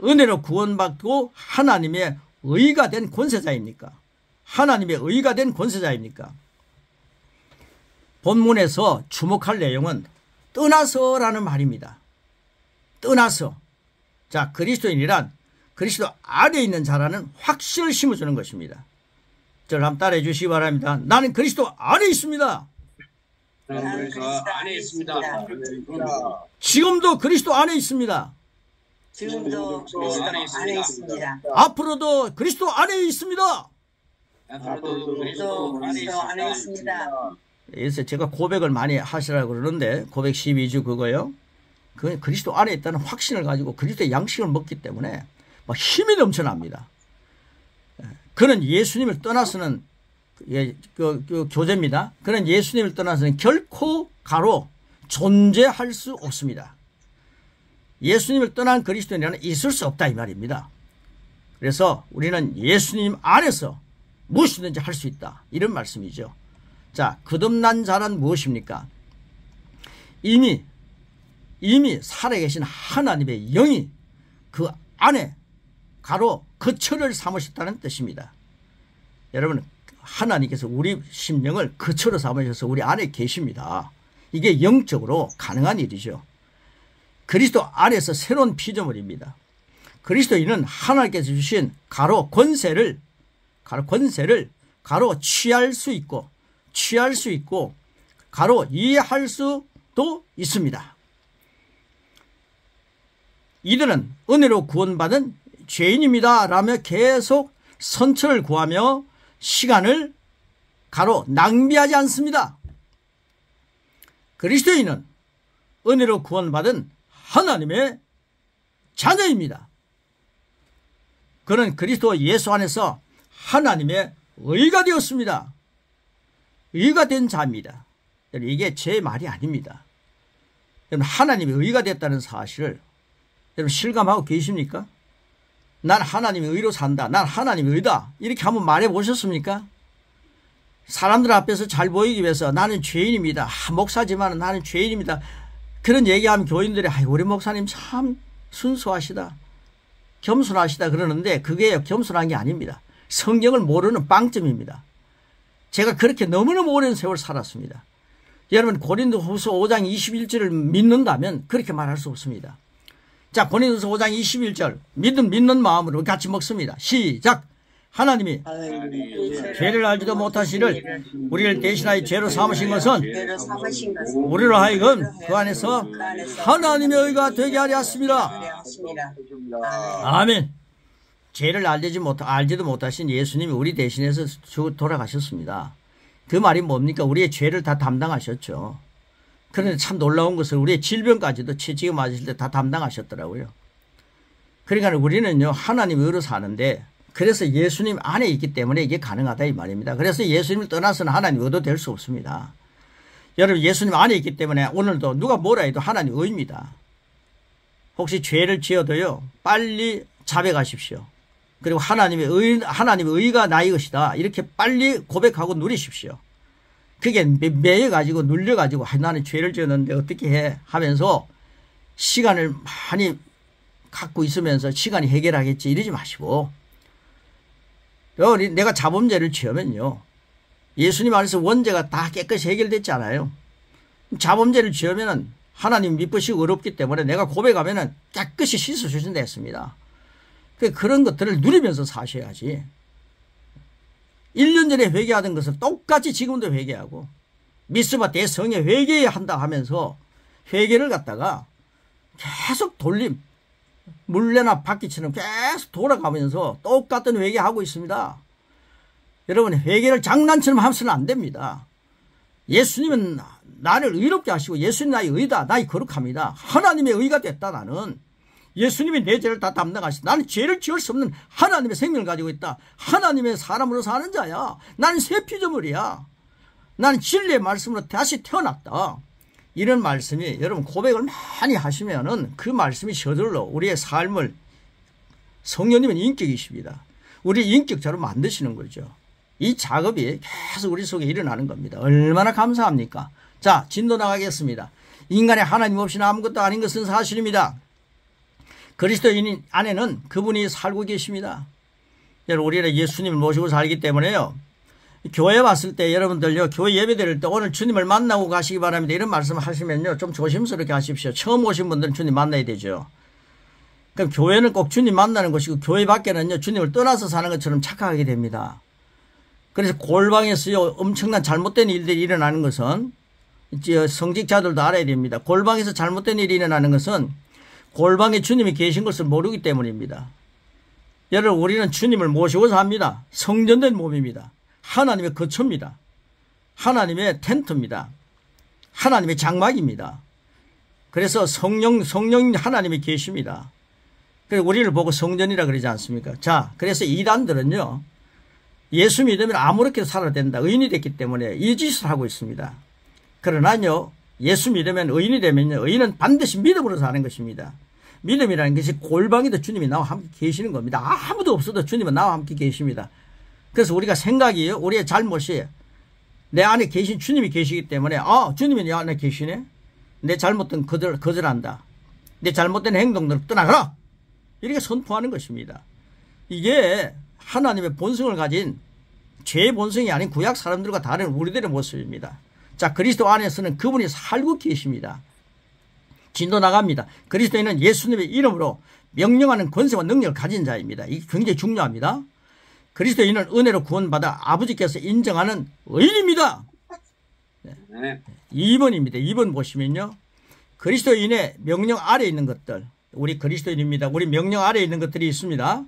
은혜로 구원받고 하나님의 의가 된 권세자입니까? 하나님의 의가 된 권세자입니까? 본문에서 주목할 내용은 떠나서라는 말입니다. 떠나서. 자, 그리스도인이란 그리스도 안에 있는 자라는 확신을 심어주는 것입니다. 저를 한번 따라해 주시기 바랍니다. 나는 그리스도 안에 있습니다. 나는 그리스도 안에 있습니다. 지금도 그리스도 안에 있습니다. 지금도 그리스도 안에 있습니다. 앞으로도 그리스도 안에 있습니다. 앞으로도 그리스도 안에 있습니다. 그래서 제가 고백을 많이 하시라고 그러는데 고백 12주 그거요. 그 그리스도 안에 있다는 확신을 가지고 그리스도의 양식을 먹기 때문에 막 힘이 넘쳐납니다. 그는 예수님을 떠나서는 그 교제입니다. 그는 예수님을 떠나서는 결코 가로 존재할 수 없습니다. 예수님을 떠난 그리스도인은 있을 수 없다 이 말입니다. 그래서 우리는 예수님 안에서 무엇이든지 할 수 있다 이런 말씀이죠. 자, 거듭난 자란 무엇입니까? 이미 살아계신 하나님의 영이 그 안에 가로 거처를 삼으셨다는 뜻입니다. 여러분, 하나님께서 우리 심령을 거처로 삼으셔서 우리 안에 계십니다. 이게 영적으로 가능한 일이죠. 그리스도 안에서 새로운 피조물입니다. 그리스도인은 하나님께서 주신 가로 권세를 가로 취할 수 있고 가로 이해할 수도 있습니다. 이들은 은혜로 구원받은 죄인입니다 라며 계속 선처를 구하며 시간을 가로 낭비하지 않습니다. 그리스도인은 은혜로 구원받은 하나님의 자녀입니다. 그는 그리스도 예수 안에서 하나님의 의가 되었습니다. 의가 된 자입니다. 이게 제 말이 아닙니다. 여러분 하나님의 의가 됐다는 사실을 여러분 실감하고 계십니까? 난 하나님의 의로 산다. 난 하나님의 의다. 이렇게 한번 말해 보셨습니까? 사람들 앞에서 잘 보이기 위해서 나는 죄인입니다. 목사지만 나는 죄인입니다. 그런 얘기하면 교인들이 우리 목사님 참 순수하시다. 겸손하시다 그러는데 그게 겸손한 게 아닙니다. 성경을 모르는 빵점입니다. 제가 그렇게 너무너무 오랜 세월 살았습니다. 여러분 고린도후서 5장 21절을 믿는다면 그렇게 말할 수 없습니다. 자, 고린도후서 5장 21절 믿는 마음으로 같이 먹습니다. 시작. 하나님이 죄를 알지도 못하시를 우리를 대신하여 죄로 삼으신 것은 우리로 하여금 그 안에서 하나님의 의가 되게 하려 하십니다. 아멘. 죄를 알지도 못하신 예수님이 우리 대신해서 돌아가셨습니다. 그 말이 뭡니까? 우리의 죄를 다 담당하셨죠. 그런데 참 놀라운 것은 우리의 질병까지도 채찍에 맞으실 때 다 담당하셨더라고요. 그러니까 우리는요 하나님의 의로 사는데 그래서 예수님 안에 있기 때문에 이게 가능하다 이 말입니다. 그래서 예수님을 떠나서는 하나님 의도 될 수 없습니다. 여러분 예수님 안에 있기 때문에 오늘도 누가 뭐라 해도 하나님 의입니다. 혹시 죄를 지어도요 빨리 자백하십시오. 그리고 하나님의 의가 나의 것이다. 이렇게 빨리 고백하고 누리십시오. 그게 매여가지고 눌려가지고 나는 죄를 지었는데 어떻게 해 하면서 시간을 많이 갖고 있으면서 시간이 해결하겠지 이러지 마시고 내가 자범죄를 지으면요 예수님 안에서 원죄가 다 깨끗이 해결됐잖아요. 자범죄를 지으면 하나님 미쁘시고 어렵기 때문에 내가 고백하면 깨끗이 씻어주신다 했습니다. 그런 것들을 누리면서 사셔야지. 1년 전에 회개하던 것을 똑같이 지금도 회개하고 미스바 대성에 회개해야 한다 하면서 회개를 갖다가 계속 돌림 물레나 바퀴처럼 계속 돌아가면서 똑같은 회개하고 있습니다. 여러분 회개를 장난처럼 하면서는 안 됩니다. 예수님은 나를 의롭게 하시고 예수님 나의 의다. 나의 거룩합니다. 하나님의 의가 됐다 나는. 예수님이 내 죄를 다 담당하시다. 나는 죄를 지을 수 없는 하나님의 생명을 가지고 있다. 하나님의 사람으로 사는 자야. 나는 새 피조물이야. 나는 진리의 말씀으로 다시 태어났다. 이런 말씀이 여러분 고백을 많이 하시면은 그 말씀이 저절로 우리의 삶을 성령님은 인격이십니다. 우리 인격자로 만드시는 거죠. 이 작업이 계속 우리 속에 일어나는 겁니다. 얼마나 감사합니까? 자, 진도 나가겠습니다. 인간의 하나님 없이는 아무것도 아닌 것은 사실입니다. 그리스도인 안에는 그분이 살고 계십니다. 여러분 우리는 예수님을 모시고 살기 때문에요. 교회 왔을 때 여러분들요 교회 예배 드릴 때 오늘 주님을 만나고 가시기 바랍니다. 이런 말씀 하시면요 좀 조심스럽게 하십시오. 처음 오신 분들은 주님 만나야 되죠. 그럼 교회는 꼭 주님 만나는 것이고 교회 밖에는요 주님을 떠나서 사는 것처럼 착각하게 됩니다. 그래서 골방에서요 엄청난 잘못된 일들이 일어나는 것은 성직자들도 알아야 됩니다. 골방에서 잘못된 일이 일어나는 것은 골방에 주님이 계신 것을 모르기 때문입니다. 여러분 우리는 주님을 모시고 삽니다. 성전된 몸입니다. 하나님의 거처입니다. 하나님의 텐트입니다. 하나님의 장막입니다. 그래서 성령 하나님이 계십니다. 그래서 우리를 보고 성전이라 그러지 않습니까? 자, 그래서 이단들은요 예수 믿으면 아무렇게 살아야 된다. 의인이 됐기 때문에 이 짓을 하고 있습니다. 그러나요 예수 믿으면 의인이 되면요 의인은 반드시 믿음으로 사는 것입니다. 믿음이라는 것이 골방에도 주님이 나와 함께 계시는 겁니다. 아무도 없어도 주님은 나와 함께 계십니다. 그래서 우리가 생각이요 우리의 잘못이 내 안에 계신 주님이 계시기 때문에 주님이 내 안에 계시네. 내 잘못은 거절한다. 내 잘못된 행동들을 떠나가라. 이렇게 선포하는 것입니다. 이게 하나님의 본성을 가진 죄의 본성이 아닌 구약 사람들과 다른 우리들의 모습입니다. 자, 그리스도 안에서는 그분이 살고 계십니다. 진도 나갑니다. 그리스도인은 예수님의 이름으로 명령하는 권세와 능력을 가진 자입니다. 이게 굉장히 중요합니다. 그리스도인은 은혜로 구원받아 아버지께서 인정하는 의인입니다. 네. 2번입니다. 2번 보시면요. 그리스도인의 명령 아래에 있는 것들. 우리 그리스도인입니다. 우리 명령 아래에 있는 것들이 있습니다.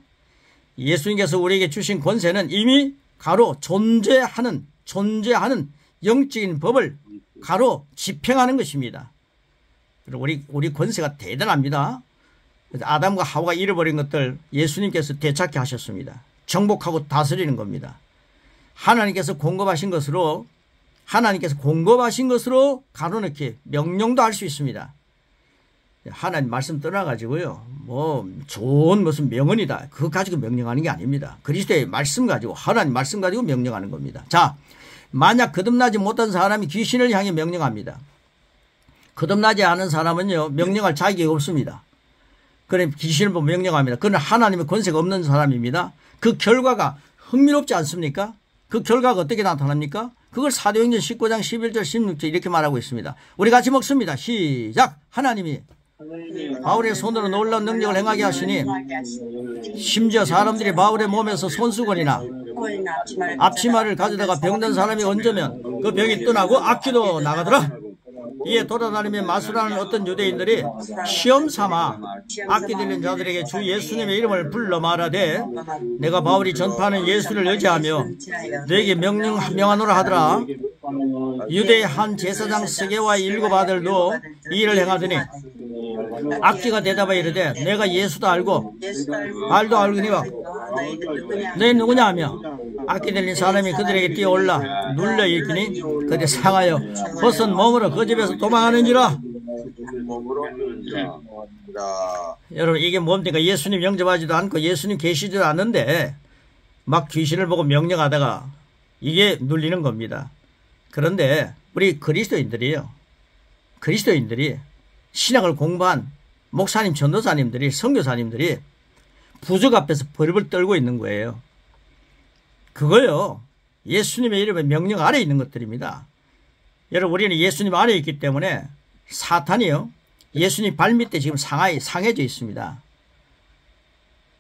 예수님께서 우리에게 주신 권세는 이미 가로 존재하는 영적인 법을 가로 집행하는 것입니다. 우리 권세가 대단합니다. 아담과 하와가 잃어버린 것들 예수님께서 되찾게 하셨습니다. 정복하고 다스리는 겁니다. 하나님께서 공급하신 것으로 가로넣기 명령도 할 수 있습니다. 하나님 말씀 떠나가지고요, 뭐 좋은 무슨 명언이다 그거 가지고 명령하는 게 아닙니다. 그리스도의 말씀 가지고, 하나님 말씀 가지고 명령하는 겁니다. 자, 만약 거듭나지 못한 사람이 귀신을 향해 명령합니다. 거듭나지 않은 사람은요 명령할 자격이 없습니다. 그래 귀신을 보고 명령합니다. 그는 하나님의 권세가 없는 사람입니다. 그 결과가 흥미롭지 않습니까? 그 결과가 어떻게 나타납니까? 그걸 사도행전 19장 11절 16절 이렇게 말하고 있습니다. 우리 같이 먹습니다. 시작. 하나님이 바울의 손으로 놀라운 능력을 행하게 하시니 심지어 사람들이 바울의 몸에서 손수건이나 앞치마를 가져다가 병든 사람이 얹으면 그 병이 떠나고 악귀도 나가더라. 이에 돌아다니며 마술하는 어떤 유대인들이 시험 삼아 악기 들린 자들에게 주 예수님의 이름을 불러 말하되 내가 바울이 전파하는 예수를 의지하며 너에게 명하노라 하더라. 유대의 한 제사장 스게와 7 아들도 이 일을 행하더니 악기가 대답하여 이르되 내가 예수도 알고 알도 알거니와 너희 누구냐 하며 악기 들린 사람이 그들에게 뛰어올라 눌러 일으키니 그들이 상하여 벗은 몸으로 그 집에서 도망하는지라. 여러분 이게 뭡니까? 예수님 영접하지도 않고 예수님 계시지도 않는데 막 귀신을 보고 명령하다가 이게 눌리는 겁니다. 그런데 우리 그리스도인들이 신약을 공부한 목사님, 전도사님들이, 선교사님들이 부적 앞에서 벌벌 떨고 있는 거예요. 그거요, 예수님의 이름의 명령 아래에 있는 것들입니다. 여러분, 우리는 예수님 아래에 있기 때문에 사탄이요, 예수님 발밑에 지금 상해져 있습니다.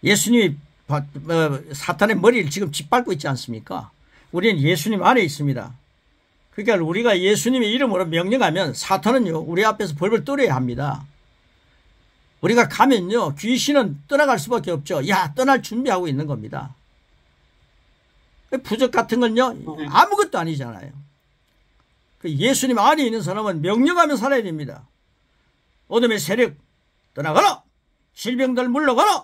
예수님이 사탄의 머리를 지금 짓밟고 있지 않습니까? 우리는 예수님 안에 있습니다. 그러니까 우리가 예수님의 이름으로 명령하면 사탄은요 우리 앞에서 벌벌 떨어야 합니다. 우리가 가면요 귀신은 떠나갈 수밖에 없죠. 야, 떠날 준비하고 있는 겁니다. 부적 같은 건요 아무것도 아니잖아요. 예수님 안에 있는 사람은 명령하면 살아야 됩니다. 어둠의 세력 떠나가라, 질병들 물러가라,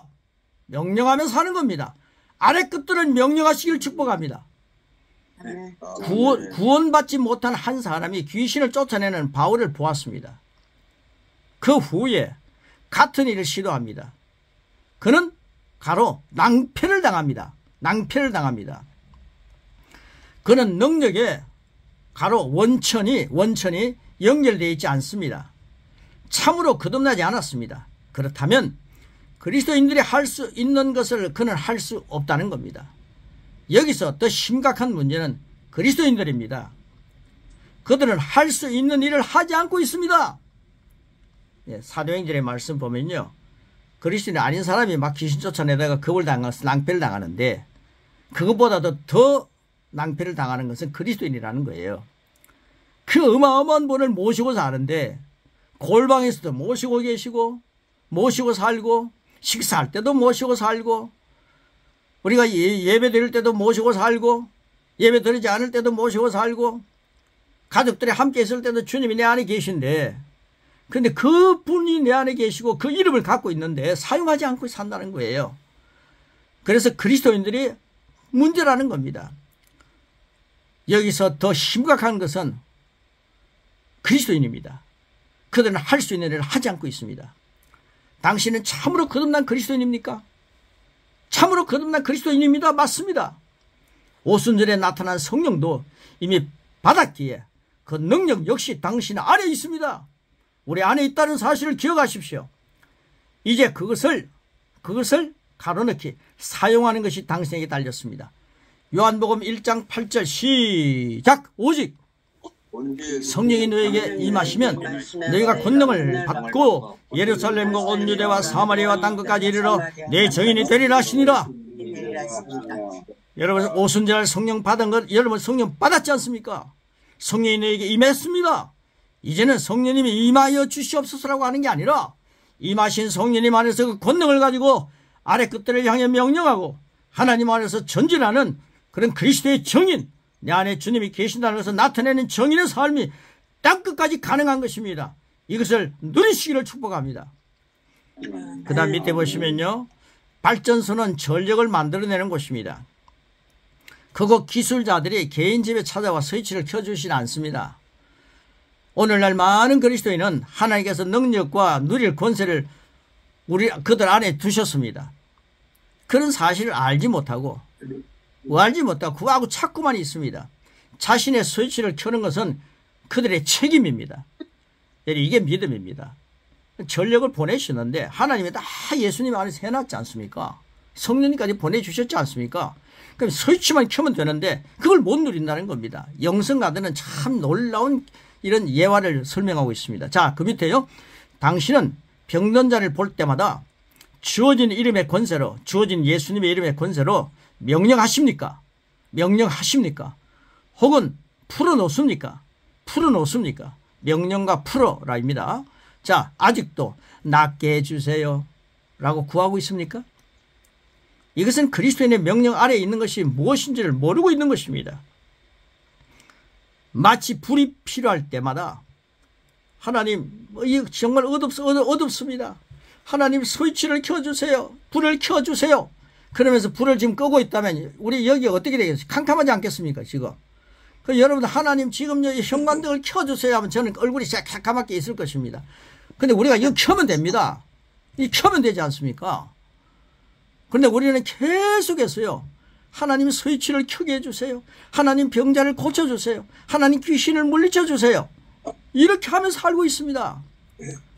명령하면 사는 겁니다. 아래 끝들은 명령하시길 축복합니다. 구원받지 못한 한 사람이 귀신을 쫓아내는 바울을 보았습니다. 그 후에 같은 일을 시도합니다. 그는 가로 낭패를 당합니다. 낭패를 당합니다. 그는 능력에 가로 원천이 연결되어 있지 않습니다. 참으로 거듭나지 않았습니다. 그렇다면 그리스도인들이 할 수 있는 것을 그는 할 수 없다는 겁니다. 여기서 더 심각한 문제는 그리스도인들입니다. 그들은 할 수 있는 일을 하지 않고 있습니다. 예, 사도행전의 말씀 보면요, 그리스도인 아닌 사람이 막 귀신 쫓아내다가 낭패를 당하는데 그것보다도 더 낭패를 당하는 것은 그리스도인이라는 거예요. 그 어마어마한 분을 모시고 사는데 골방에서도 모시고 계시고 모시고 살고 식사할 때도 모시고 살고 우리가 예배 드릴 때도 모시고 살고 예배 드리지 않을 때도 모시고 살고 가족들이 함께 있을 때도 주님이 내 안에 계신데 근데 그분이 내 안에 계시고 그 이름을 갖고 있는데 사용하지 않고 산다는 거예요. 그래서 그리스도인들이 문제라는 겁니다. 여기서 더 심각한 것은 그리스도인입니다. 그들은 할 수 있는 일을 하지 않고 있습니다. 당신은 참으로 거듭난 그리스도인입니까? 참으로 거듭난 그리스도인입니다. 맞습니다. 오순절에 나타난 성령도 이미 받았기에 그 능력 역시 당신 안에 있습니다. 우리 안에 있다는 사실을 기억하십시오. 이제 그것을 가로넣기 사용하는 것이 당신에게 달렸습니다. 요한복음 1장 8절 시작. 오직 성령이 너에게 임하시면 너희가 권능을 받고 예루살렘과 온 유대와 사마리아와 땅끝까지 이르러 내 증인이 되리라 하시니라. 여러분 오순절 성령 받은 것 여러분 성령 받았지 않습니까? 성령이 너에게 임했습니다. 이제는 성령님이 임하여 주시옵소서라고 하는 게 아니라 임하신 성령님 안에서 그 권능을 가지고 아래 끝들을 향해 명령하고 하나님 안에서 전진하는 그런 그리스도의 증인, 내 안에 주님이 계신다는 것을 나타내는 증인의 삶이 땅끝까지 가능한 것입니다. 이것을 누리시기를 축복합니다. 그 다음 밑에 보시면요, 발전소는 전력을 만들어내는 곳입니다. 그곳 기술자들이 개인 집에 찾아와 스위치를 켜주시지 않습니다. 오늘날 많은 그리스도인은 하나님께서 능력과 누릴 권세를 그들 안에 두셨습니다. 그런 사실을 알지 못하고 그거하고 찾고만 있습니다. 자신의 스위치를 켜는 것은 그들의 책임입니다. 이게 믿음입니다. 전력을 보내시는데 하나님이 다 예수님 안에서 해놨지 않습니까? 성령님까지 보내주셨지 않습니까? 그럼 스위치만 켜면 되는데 그걸 못 누린다는 겁니다. 영성가들은 참 놀라운 이런 예화를 설명하고 있습니다. 자, 그 밑에요. 당신은 병든 자를 볼 때마다 주어진 이름의 권세로, 주어진 예수님의 이름의 권세로 명령하십니까? 명령하십니까? 혹은 풀어놓습니까? 풀어놓습니까? 명령과 풀어라입니다. 자, 아직도 낫게 해주세요 라고 구하고 있습니까? 이것은 그리스도인의 명령 아래에 있는 것이 무엇인지를 모르고 있는 것입니다. 마치 불이 필요할 때마다 하나님, 정말 어둡습니다. 하나님 스위치를 켜주세요. 불을 켜주세요. 그러면서 불을 지금 끄고 있다면 우리 여기가 어떻게 되겠어요? 캄캄하지 않겠습니까 지금? 그 여러분들 하나님 지금 현관등을 켜주세요 하면 저는 얼굴이 새카맣게 있을 것입니다. 근데 우리가 이거 켜면 됩니다. 이 켜면 되지 않습니까? 그런데 우리는 계속해서요. 하나님 스위치를 켜게 해주세요. 하나님 병자를 고쳐주세요. 하나님 귀신을 물리쳐주세요. 이렇게 하면서 살고 있습니다.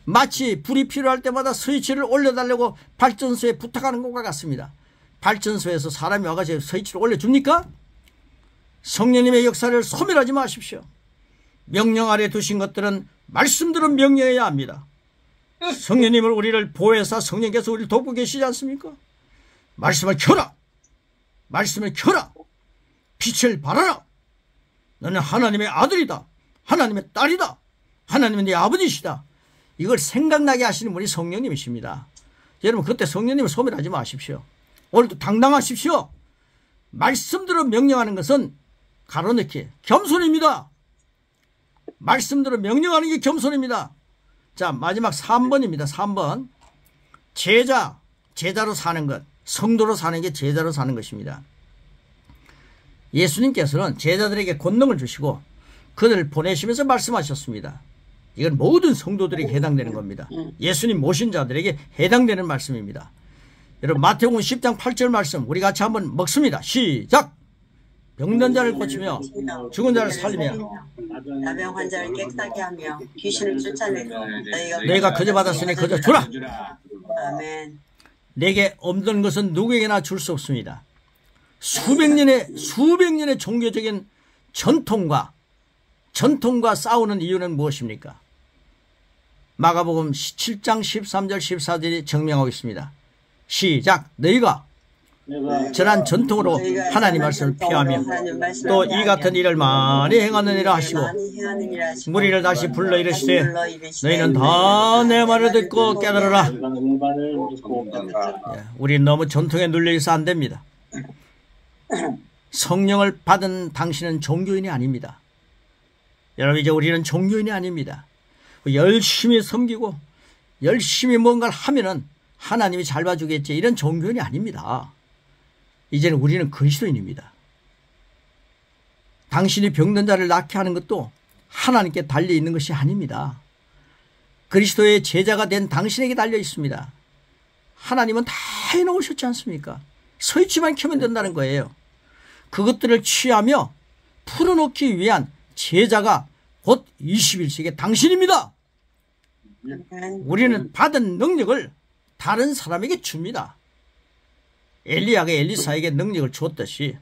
마치 불이 필요할 때마다 스위치를 올려달라고 발전소에 부탁하는 것과 같습니다. 발전소에서 사람이 와가지고 스위치를 올려줍니까? 성령님의 역사를 소멸하지 마십시오. 명령 아래 두신 것들은 말씀대로 명령해야 합니다. 성령님을 우리를 보혜사 성령께서 우리를 돕고 계시지 않습니까? 말씀을 켜라. 말씀을 켜라. 빛을 발하라. 너는 하나님의 아들이다. 하나님의 딸이다. 하나님은 네 아버지시다. 이걸 생각나게 하시는 분이 성령님이십니다. 여러분 그때 성령님을 소멸하지 마십시오. 오늘도 당당하십시오. 말씀대로 명령하는 것은 가로넣기 겸손입니다. 말씀대로 명령하는 게 겸손입니다. 자, 마지막 3번입니다. 3번. 제자로 사는 것. 성도로 사는 게 제자로 사는 것입니다. 예수님께서는 제자들에게 권능을 주시고 그들을 보내시면서 말씀하셨습니다. 이건 모든 성도들에게 해당되는 겁니다. 예수님 모신 자들에게 해당되는 말씀입니다. 여러분 마태복음 10장 8절 말씀 우리 같이 한번 먹습니다. 시작! 병든 자를 고치며 죽은 자를 살리며 나병 환자를 깨끗하게 하며 귀신을 쫓아내고 너희가 거저 받았으니 거저 주라. 아멘. 내게 없는 것은 누구에게나 줄 수 없습니다. 수백 년의 종교적인 전통과 싸우는 이유는 무엇입니까? 마가복음 7장 13절 14절이 증명하고 있습니다. 시작! 너희가 전한 전통으로 하나님 말씀을 피하며 또 이 같은 일을 많이 행하느니라 하시고 무리를 다시 불러 이르시되 너희는 다 내 말을 듣고 깨달으라. 우리는 너무 전통에 눌려있어 안 됩니다. 성령을 받은 당신은 종교인이 아닙니다. 여러분 이제 우리는 종교인이 아닙니다. 열심히 섬기고 열심히 뭔가를 하면은 하나님이 잘 봐주겠지 이런 종교인이 아닙니다. 이제는 우리는 그리스도인입니다. 당신이 병든 자를 낫게 하는 것도 하나님께 달려 있는 것이 아닙니다. 그리스도의 제자가 된 당신에게 달려 있습니다. 하나님은 다 해놓으셨지 않습니까? 스위치만 켜면 된다는 거예요. 그것들을 취하며 풀어놓기 위한 제자가 곧 21세기 당신입니다. 우리는 받은 능력을 다른 사람에게 줍니다. 엘리야가 엘리사에게 능력을 주었듯이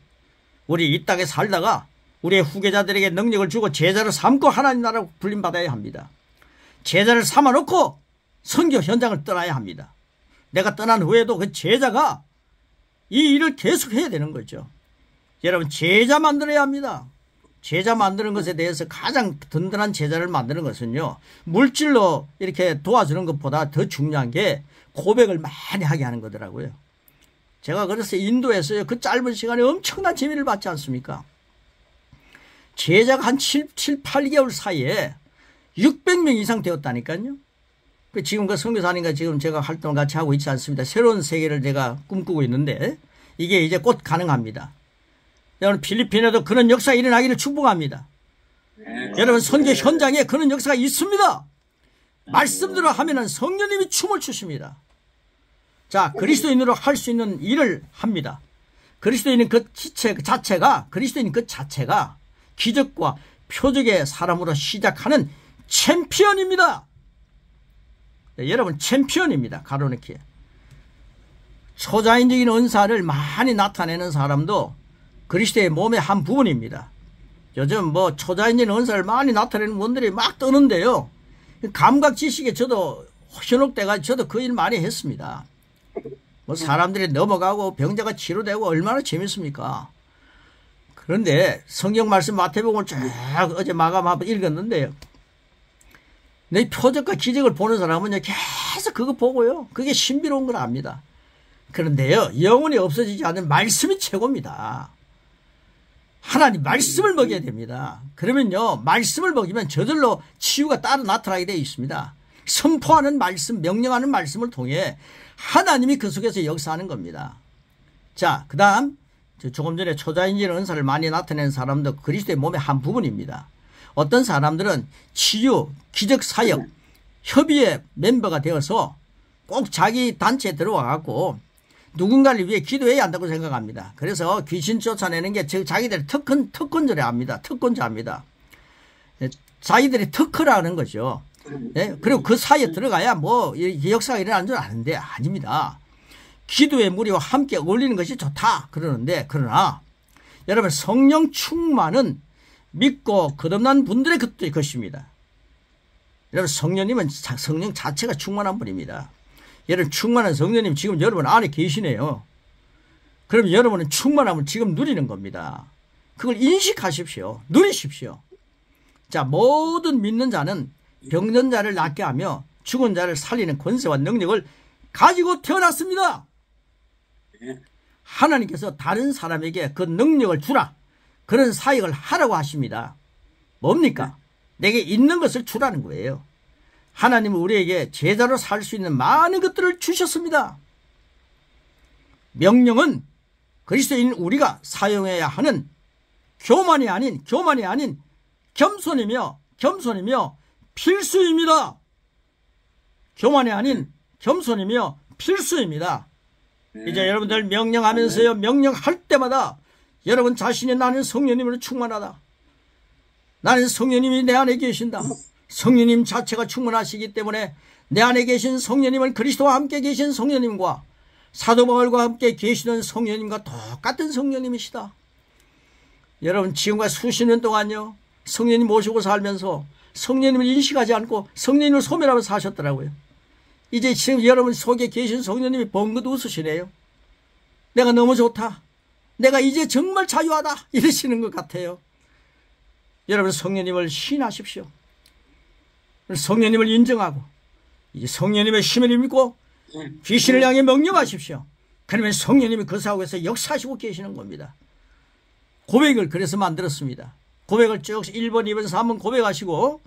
우리 이 땅에 살다가 우리의 후계자들에게 능력을 주고 제자를 삼고 하나님 나라로 불림받아야 합니다. 제자를 삼아놓고 선교 현장을 떠나야 합니다. 내가 떠난 후에도 그 제자가 이 일을 계속해야 되는 거죠. 여러분 제자 만들어야 합니다. 제자 만드는 것에 대해서 가장 든든한 제자를 만드는 것은요. 물질로 이렇게 도와주는 것보다 더 중요한 게 고백을 많이 하게 하는 거더라고요. 제가 그래서 인도에서요. 그 짧은 시간에 엄청난 재미를 받지 않습니까? 제자가 한 8개월 사이에 600명 이상 되었다니까요. 지금 그 선교사님과 지금 제가 활동을 같이 하고 있지 않습니다. 새로운 세계를 제가 꿈꾸고 있는데 이게 이제 곧 가능합니다. 여러분 필리핀에도 그런 역사가 일어나기를 축복합니다. 여러분 선교 현장에 그런 역사가 있습니다. 말씀대로 하면은 성령님이 춤을 추십니다. 자, 그리스도인으로 할 수 있는 일을 합니다. 그리스도인은 그 자체가 그리스도인 그 자체가 기적과 표적의 사람으로 시작하는 챔피언입니다. 네, 여러분 챔피언입니다. 가로넣기. 초자연적인 은사를 많이 나타내는 사람도 그리스도의 몸의 한 부분입니다. 요즘 뭐 초자연적인 은사를 많이 나타내는 분들이 막 뜨는데요. 감각 지식에 저도 현혹돼가 저도 그 일 많이 했습니다. 뭐 사람들이 넘어가고 병자가 치료되고 얼마나 재밌습니까? 그런데 성경 말씀 마태복음을 쭉 어제 마감하고 읽었는데요. 내 표적과 기적을 보는 사람은 계속 그거 보고요. 그게 신비로운 걸 압니다. 그런데요, 영원히 없어지지 않는 말씀이 최고입니다. 하나님 말씀을 먹여야 됩니다. 그러면요, 말씀을 먹이면 저절로 치유가 따로 나타나게 되어 있습니다. 선포하는 말씀, 명령하는 말씀을 통해 하나님이 그 속에서 역사하는 겁니다. 자, 그 다음 조금 전에 초자연적인 은사를 많이 나타내는 사람도 그리스도의 몸의 한 부분입니다. 어떤 사람들은 치유, 기적 사역, 협의회 멤버가 되어서 꼭 자기 단체에 들어와 갖고 누군가를 위해 기도해야 한다고 생각합니다. 그래서 귀신 쫓아내는 게 자기들이 특권자라 합니다. 특권자입니다. 자기들이 특허라는 거죠. 예? 그리고 그 사이에 들어가야 뭐 역사가 일어나는 줄 아는데 아닙니다. 기도의 무리와 함께 어울리는 것이 좋다 그러는데, 그러나 여러분 성령 충만은 믿고 거듭난 분들의 것입니다. 여러분 성령님은 성령 자체가 충만한 분입니다. 여러분 충만한 성령님 지금 여러분 안에 계시네요. 그럼 여러분은 충만함을 지금 누리는 겁니다. 그걸 인식하십시오. 누리십시오. 자, 모든 믿는 자는 병든 자를 낫게 하며 죽은 자를 살리는 권세와 능력을 가지고 태어났습니다. 하나님께서 다른 사람에게 그 능력을 주라, 그런 사역을 하라고 하십니다. 뭡니까? 내게 있는 것을 주라는 거예요. 하나님은 우리에게 제자로 살 수 있는 많은 것들을 주셨습니다. 명령은 그리스도인 우리가 사용해야 하는 교만이 아닌 겸손이며 필수입니다. 교만이 아닌 겸손이며 필수입니다. 이제 여러분들 명령하면서요, 명령할 때마다 여러분 자신이 나는 성령님으로 충만하다. 나는 성령님이 내 안에 계신다. 성령님 자체가 충만하시기 때문에 내 안에 계신 성령님은 그리스도와 함께 계신 성령님과 사도 바울과 함께 계시는 성령님과 똑같은 성령님이시다. 여러분 지금과 수십 년 동안요, 성령님 모시고 살면서 성령님을 인식하지 않고 성령님을 소멸하며 사셨더라고요. 이제 지금 여러분 속에 계신 성령님이 벙긋 웃으시네요. 내가 너무 좋다. 내가 이제 정말 자유하다. 이러시는 것 같아요. 여러분 성령님을 신하십시오. 성령님을 인정하고 이제 성령님의 힘을 믿고 귀신을 향해 명령하십시오. 그러면 성령님이 그 사고에서 역사하시고 계시는 겁니다. 고백을 그래서 만들었습니다. 고백을 쭉 1번, 2번, 3번 고백하시고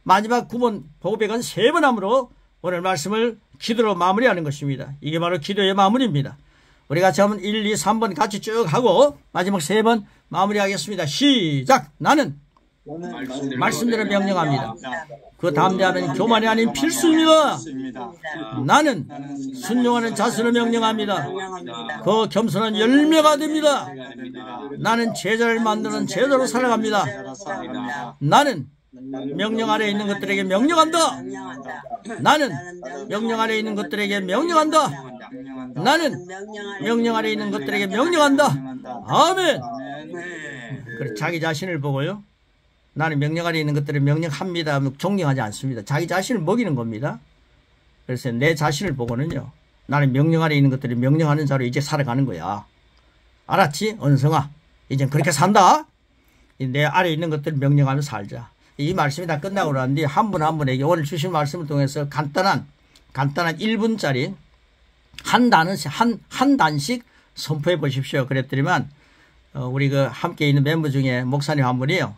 마지막 9번 고백은 3번 함으로 오늘 말씀을 기도로 마무리하는 것입니다. 이게 바로 기도의 마무리입니다. 우리 같이 한번 1, 2, 3번 같이 쭉 하고 마지막 3번 마무리하겠습니다. 시작! 나는 말씀대로 명령합니다. 그 담대함은 교만이 아닌 필수입니다. 나는 순종하는 자신을 명령합니다. 그 겸손한 열매가 됩니다. 나는 제자를 만드는 제자로 살아갑니다. 나는 명령 아래 있는 것들에게 명령한다. 나는 명령 아래 있는 것들에게 명령한다. 나는 명령 아래 있는 것들에게 명령한다. 아멘. 그래, 자기 자신을 보고요, 나는 명령 아래 있는 것들을 명령합니다. 존경하지 않습니다. 자기 자신을 먹이는 겁니다. 그래서 내 자신을 보고는요, 나는 명령 아래 있는 것들을 명령하는 자로 이제 살아가는 거야. 알았지? 언성아, 이젠 그렇게 산다. 내 아래 있는 것들을 명령하며 살자. 이 말씀이 다 끝나고 나는데 한 분 한 분에게 오늘 주신 말씀을 통해서 간단한 1분짜리 한 단씩 선포해 보십시오. 그랬더니만 우리 그 함께 있는 멤버 중에 목사님 한 분이요,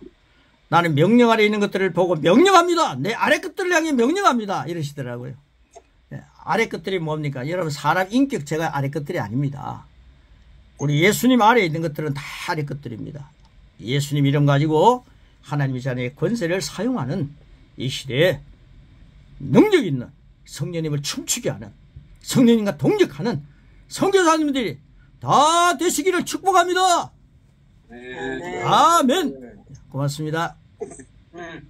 나는 명령 아래 있는 것들을 보고 명령합니다. 내 아래 것들을 향해 명령합니다. 이러시더라고요. 네, 아래 것들이 뭡니까? 여러분 사람 인격체가 아래 것들이 아닙니다. 우리 예수님 아래에 있는 것들은 다 아래 것들입니다. 예수님 이름 가지고 하나님의 자녀의 권세를 사용하는 이 시대에 능력 있는 성령님을 춤추게 하는 성령님과 동력하는 선교사님들이 다 되시기를 축복합니다. 네. 아멘. 고맙습니다. 네.